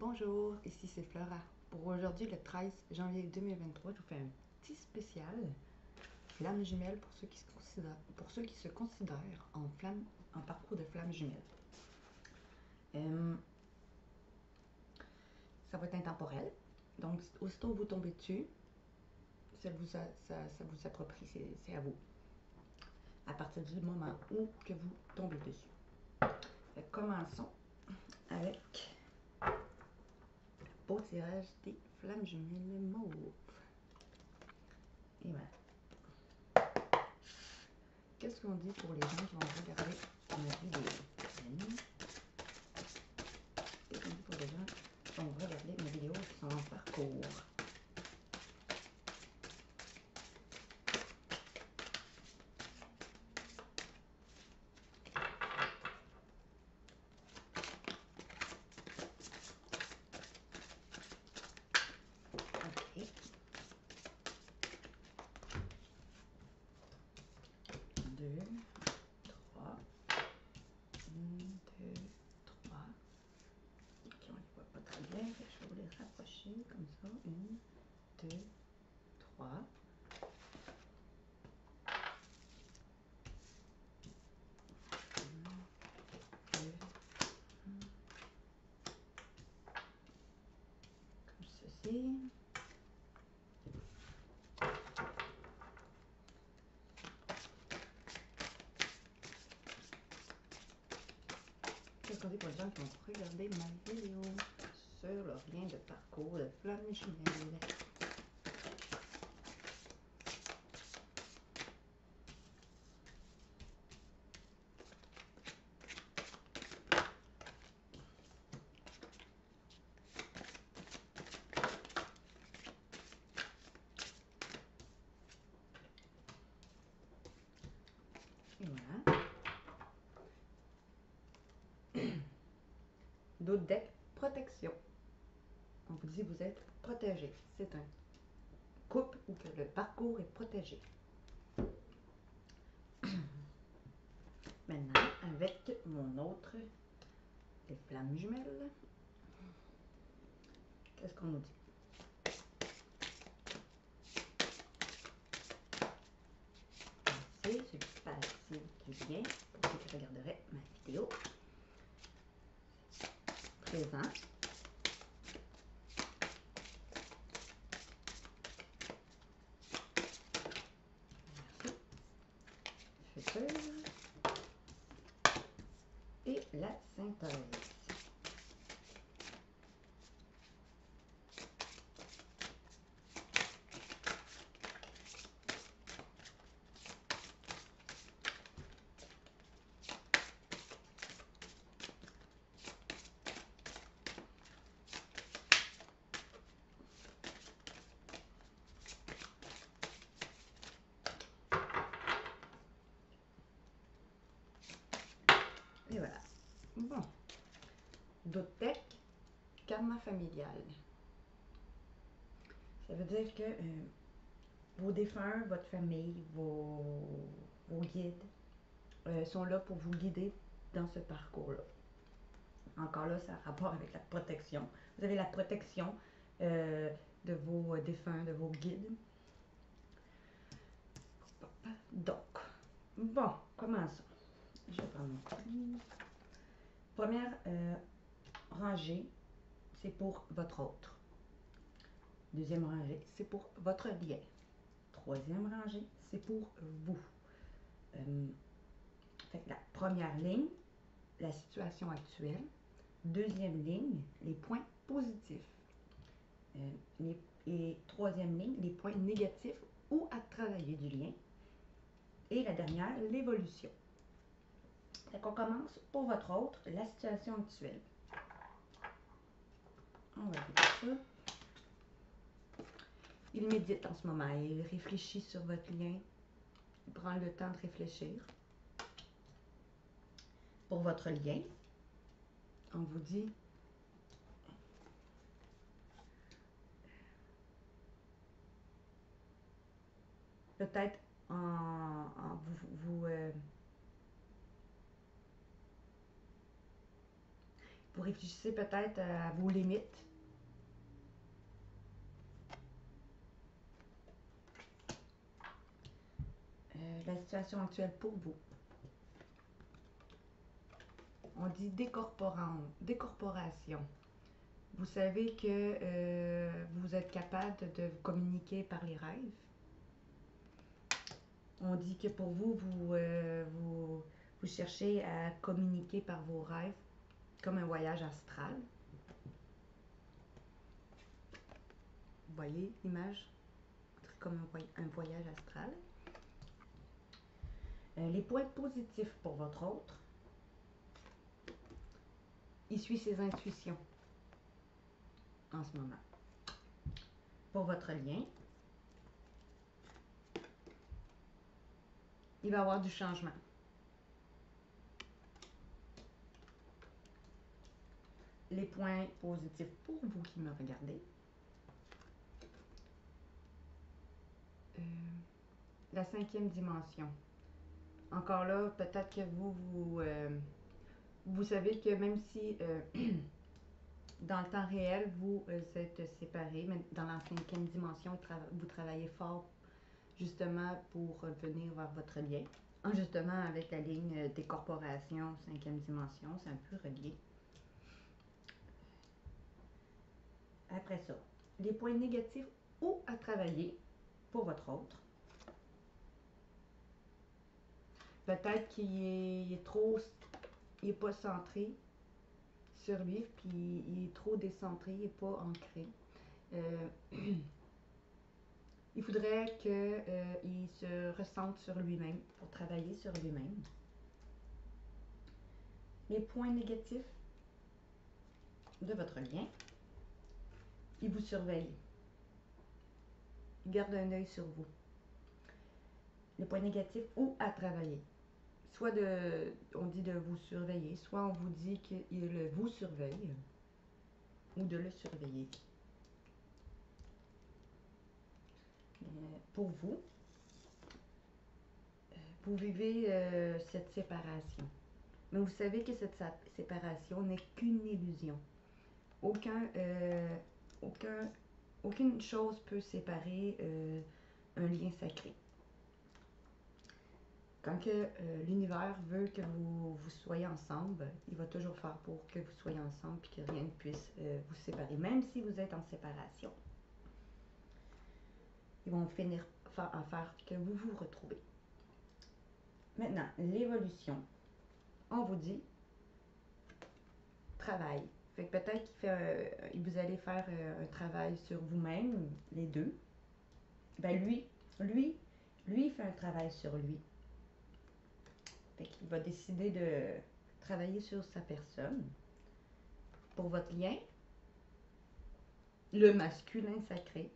Bonjour, ici c'est Flora. Pour aujourd'hui, le 13 janvier 2023, je vous fais un petit spécial flamme jumelle pour ceux qui se considèrent en parcours de flamme jumelle. Ça va être intemporel, donc aussitôt que vous tombez dessus, ça vous approprie, c'est à vous. À partir du moment où que vous tombez dessus. Commençons avec beau tirage des flammes jumelles mauves. Et voilà. Qu'est-ce qu'on dit pour les gens qui vont regarder ma vidéo? Qu'est-ce qu'on dit pour les gens qui vont regarder ma vidéo qui sont en parcours? Ok. 2, 3. 1, 2, 3. Ok, on ne les voit pas très bien. Je vais vous les rapprocher comme ça. 1, 2, 3. Comme ceci. Qu'est-ce qu'on dit pour les gens qui vont regarder ma vidéo sur leur lien de parcours de flamme jumelle? Et voilà. D'autres decks, protection. On vous dit vous êtes protégé. C'est un couple où que le parcours est protégé. Maintenant, avec mon autre, les flammes jumelles, qu'est-ce qu'on nous dit? C'est le passé qui vient pour ceux qui regarderaient ma vidéo. Présent. Futur. Et la synthèse. Et voilà. Bon. D'autres decks, karma familial. Ça veut dire que vos défunts, votre famille, vos guides sont là pour vous guider dans ce parcours-là. Encore là, ça a rapport avec la protection. Vous avez la protection de vos défunts, de vos guides. Donc, bon, commençons. Je vais prendre mon livre. Première rangée, c'est pour votre autre. Deuxième rangée, c'est pour votre lien. Troisième rangée, c'est pour vous. Fait que la première ligne, la situation actuelle. Deuxième ligne, les points positifs. Et troisième ligne, les points négatifs ou à travailler du lien. Et la dernière, l'évolution. Fait qu'on commence pour votre autre, la situation actuelle. On va dire ça. Il médite en ce moment, il réfléchit sur votre lien, il prend le temps de réfléchir. Pour votre lien, on vous dit peut-être vous Vous réfléchissez peut-être à vos limites. La situation actuelle pour vous. On dit décorporation. Vous savez que vous êtes capable de vous communiquer par les rêves. On dit que pour vous, vous cherchez à communiquer par vos rêves comme un voyage astral. Vous voyez l'image? Comme un voyage astral. Les points positifs pour votre autre. Il suit ses intuitions en ce moment. Pour votre lien, il va y avoir du changement. Les points positifs pour vous qui me regardez. La 5e dimension. Encore là, peut-être que vous savez que même si dans le temps réel, vous êtes séparés, mais dans la 5e dimension, vous travaillez fort justement pour venir vers votre lien. Justement, avec la ligne des corporations, 5e dimension, c'est un peu relié. Après ça, les points négatifs ou à travailler pour votre autre. Peut-être qu'il est trop, il n'est pas centré sur lui, puis il est trop décentré, il n'est pas ancré. Il faudrait qu'il se ressente sur lui-même pour travailler sur lui-même. Les points négatifs de votre lien. Il vous surveille. Il garde un œil sur vous. Les points négatifs ou à travailler. Soit on dit de vous surveiller, soit on vous dit qu'il vous surveille ou de le surveiller. Pour vous, vous vivez cette séparation. Mais vous savez que cette séparation n'est qu'une illusion. Aucune chose peut séparer un lien sacré. Quand l'univers veut que vous soyez ensemble, il va toujours faire pour que vous soyez ensemble et que rien ne puisse vous séparer, même si vous êtes en séparation. Ils vont finir à faire que vous vous retrouvez. Maintenant, l'évolution. On vous dit travail. Fait que peut-être que vous allez faire un travail sur vous-même, les deux. Ben lui, il fait un travail sur lui. Fait qu'il va décider de travailler sur sa personne. Pour votre lien, le masculin sacré.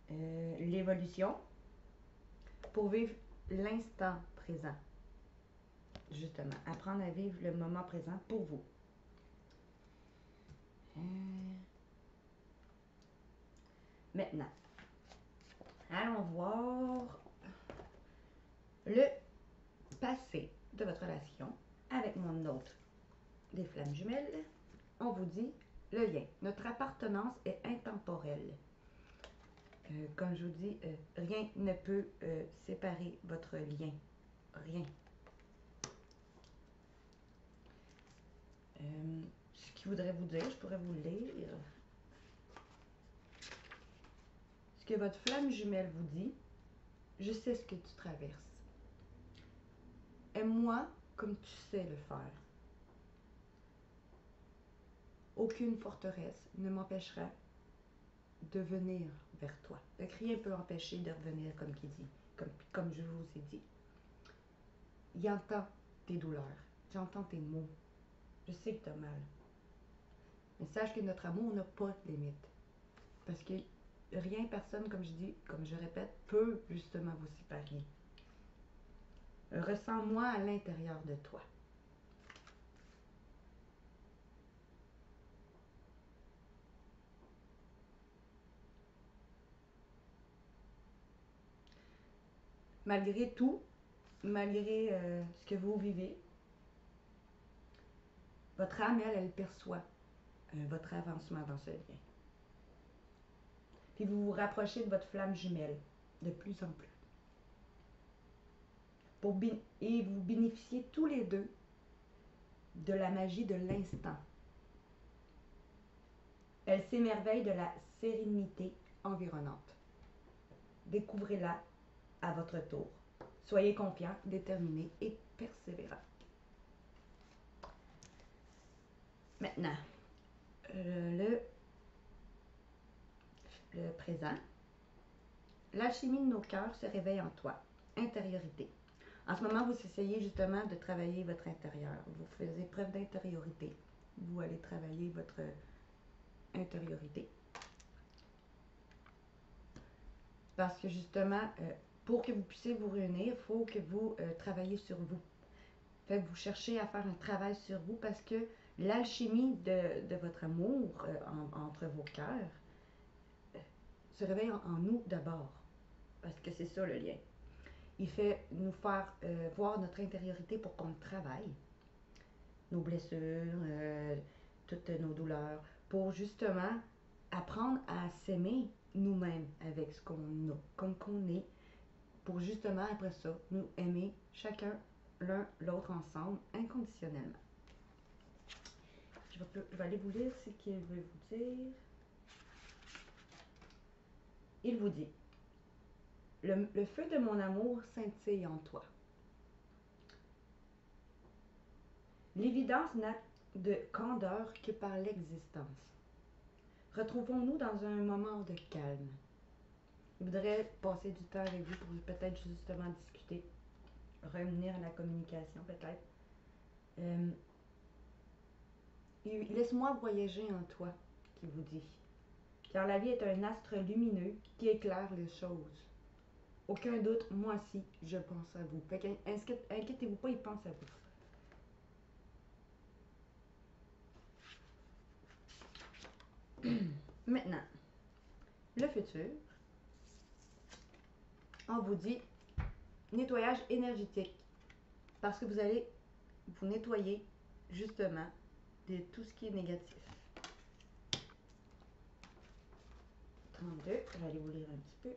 L'évolution. Pour vivre l'instant présent. Justement, apprendre à vivre le moment présent pour vous. Maintenant, allons voir le passé de votre relation avec mon autre des flammes jumelles. On vous dit le lien. Notre appartenance est intemporelle. Comme je vous dis, rien ne peut séparer votre lien. Rien. Ce qu'il voudrait vous dire, je pourrais vous le lire. Ce que votre flamme jumelle vous dit, je sais ce que tu traverses. Aime-moi comme tu sais le faire. Aucune forteresse ne m'empêchera de venir vers toi. Donc, rien ne peut empêcher de revenir comme qu'il dit, comme je vous ai dit. Il entend tes douleurs, j'entends tes mots. Je sais que tu as mal. Mais sache que notre amour n'a pas de limite. Parce que rien, personne, comme je dis, comme je répète, peut justement vous séparer. Ressens-moi à l'intérieur de toi. Malgré tout, malgré ce que vous vivez, votre âme, elle perçoit votre avancement dans ce lien. Puis vous vous rapprochez de votre flamme jumelle de plus en plus. Et vous bénéficiez tous les deux de la magie de l'instant. Elle s'émerveille de la sérénité environnante. Découvrez-la à votre tour. Soyez confiant, déterminé et persévérant. Maintenant, le présent. L'alchimie de nos cœurs se réveille en toi. Intériorité. En ce moment, vous essayez justement de travailler votre intérieur. Vous faisiez preuve d'intériorité. Vous allez travailler votre intériorité. Parce que justement, pour que vous puissiez vous réunir, il faut que vous travaillez sur vous. Fait que vous cherchez à faire un travail sur vous parce que l'alchimie de votre amour entre vos cœurs se réveille en nous d'abord. Parce que c'est ça le lien. Il fait nous faire voir notre intériorité pour qu'on travaille. Nos blessures, toutes nos douleurs, pour justement apprendre à s'aimer nous-mêmes avec ce qu'on a, comme qu'on est, pour justement après ça, nous aimer chacun l'un l'autre ensemble, inconditionnellement. Je vais aller vous lire ce qu'il veut vous dire. Il vous dit, le feu de mon amour scintille en toi. L'évidence n'a de candeur que par l'existence. Retrouvons-nous dans un moment de calme. Je voudrais passer du temps avec vous pour peut-être justement discuter, revenir à la communication peut-être. Laisse-moi voyager en toi, qui vous dit. Car la vie est un astre lumineux qui éclaire les choses. Aucun doute, moi aussi, je pense à vous. Fait qu'inquiétez-vous pas, il pense à vous. Maintenant, le futur, on vous dit nettoyage énergétique. Parce que vous allez vous nettoyer justement de tout ce qui est négatif. 32, je vais aller vous lire un petit peu.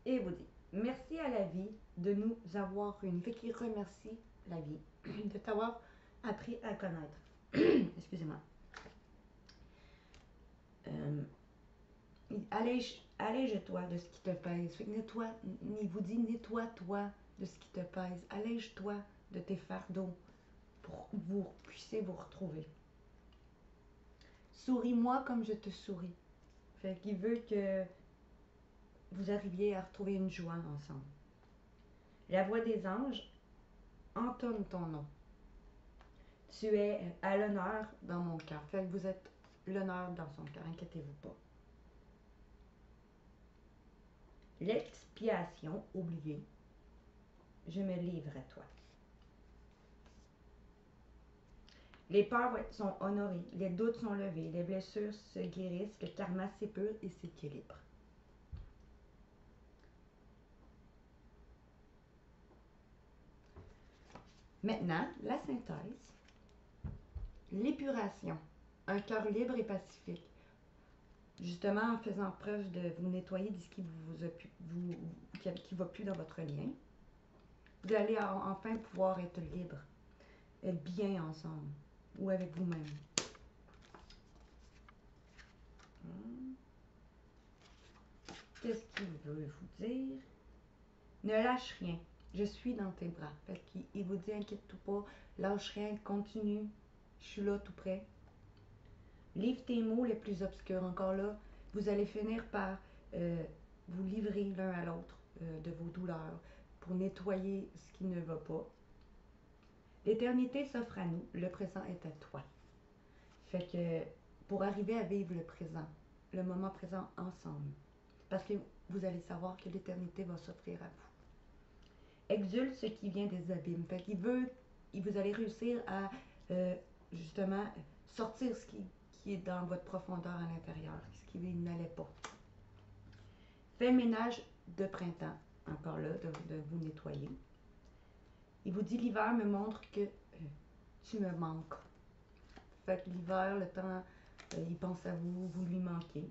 Et vous dit, merci à la vie de nous avoir réunis. Fait qu'il remercie la vie de t'avoir appris à connaître. Excusez-moi. Allège-toi de ce qui te pèse. Fait que il vous dit nettoie-toi de ce qui te pèse. Allège-toi de tes fardeaux pour que vous puissiez vous retrouver. Souris-moi comme je te souris. Fait qu'il veut que vous arriviez à retrouver une joie ensemble. La voix des anges entonne ton nom. Tu es à l'honneur dans mon cœur. Fait que vous êtes l'honneur dans son cœur, inquiétez-vous pas. L'expiation oubliée. Je me livre à toi. Les peurs sont honorées, les doutes sont levés, les blessures se guérissent, le karma s'épure et s'équilibre. Maintenant, la synthèse. L'épuration. Un cœur libre et pacifique. Justement, en faisant preuve de vous nettoyer de ce qui qui va plus dans votre lien. Vous allez enfin pouvoir être libre, être bien ensemble ou avec vous-même. Qu'est-ce qu'il veut vous dire? Ne lâche rien. Je suis dans tes bras. Fait qu'il vous dit, inquiète-toi pas, lâche rien, continue. Je suis là tout près. Livre tes mots les plus obscurs. Encore là, vous allez finir par vous livrer l'un à l'autre de vos douleurs pour nettoyer ce qui ne va pas. L'éternité s'offre à nous. Le présent est à toi. Fait que pour arriver à vivre le présent, le moment présent ensemble, parce que vous allez savoir que l'éternité va s'offrir à vous. Exulte ce qui vient des abîmes. Fait qu'il vous allez réussir à justement sortir ce qui est dans votre profondeur à l'intérieur, ce qui n'allait pas. Fais ménage de printemps, encore là, de vous nettoyer. Il vous dit l'hiver me montre que tu me manques. Fait que l'hiver, le temps, il pense à vous, vous lui manquez.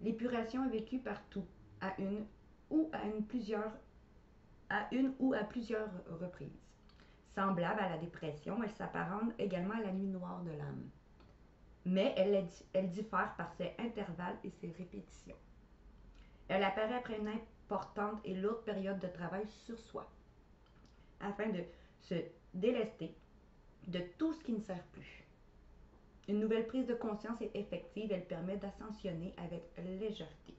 L'épuration est vécue partout, à une ou à plusieurs reprises. Semblable à la dépression, elle s'apparente également à la nuit noire de l'âme. Mais elle diffère par ses intervalles et ses répétitions. Elle apparaît après une importante et lourde période de travail sur soi, afin de se délester de tout ce qui ne sert plus. Une nouvelle prise de conscience est effective, elle permet d'ascensionner avec légèreté.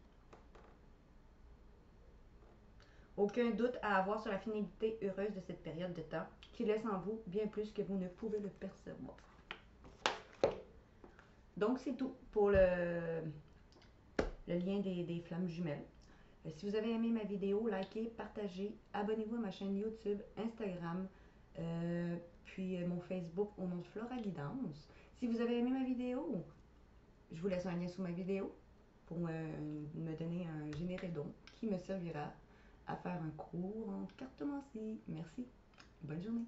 Aucun doute à avoir sur la finalité heureuse de cette période de temps, qui laisse en vous bien plus que vous ne pouvez le percevoir. Donc c'est tout pour le lien des flammes jumelles. Si vous avez aimé ma vidéo, likez, partagez, abonnez-vous à ma chaîne YouTube, Instagram, puis mon Facebook au nom de Flora Guidance. Si vous avez aimé ma vidéo, je vous laisse un lien sous ma vidéo pour me donner un généreux don qui me servira à faire un cours en cartomancie. Merci. Bonne journée.